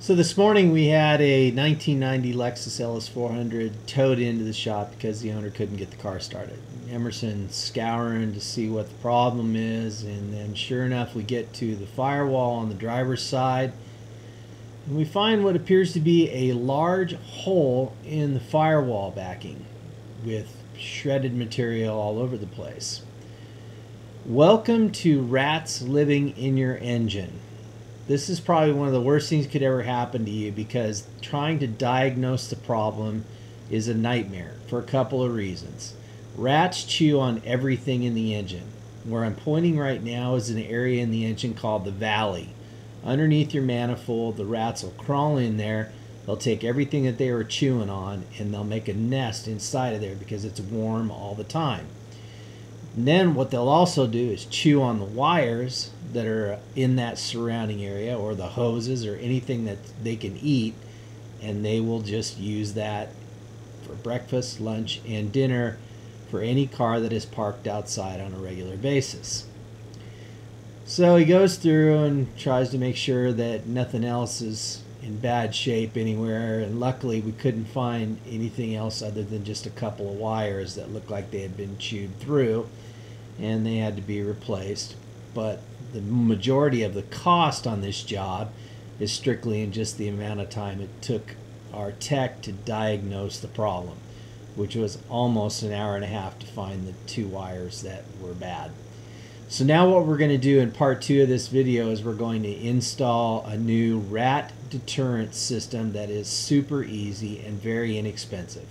So this morning we had a 1990 Lexus LS400 towed into the shop because the owner couldn't get the car started. Emerson scouring to see what the problem is, and then sure enough we get to the firewall on the driver's side and we find what appears to be a large hole in the firewall backing with shredded material all over the place. Welcome to rats living in your engine. This is probably one of the worst things that could ever happen to you, because trying to diagnose the problem is a nightmare for a couple of reasons. Rats chew on everything in the engine. Where I'm pointing right now is an area in the engine called the valley. Underneath your manifold, the rats will crawl in there. They'll take everything that they were chewing on and they'll make a nest inside of there because it's warm all the time. And then what they'll also do is chew on the wires that are in that surrounding area, or the hoses, or anything that they can eat, and they will just use that for breakfast, lunch, and dinner for any car that is parked outside on a regular basis. So he goes through and tries to make sure that nothing else is in bad shape anywhere, and luckily we couldn't find anything else other than just a couple of wires that looked like they had been chewed through and they had to be replaced. But the majority of the cost on this job is strictly in just the amount of time it took our tech to diagnose the problem, which was almost an hour and a half to find the two wires that were bad. So now what we're going to do in part 2 of this video is we're going to install a new rat deterrent system that is super easy and very inexpensive.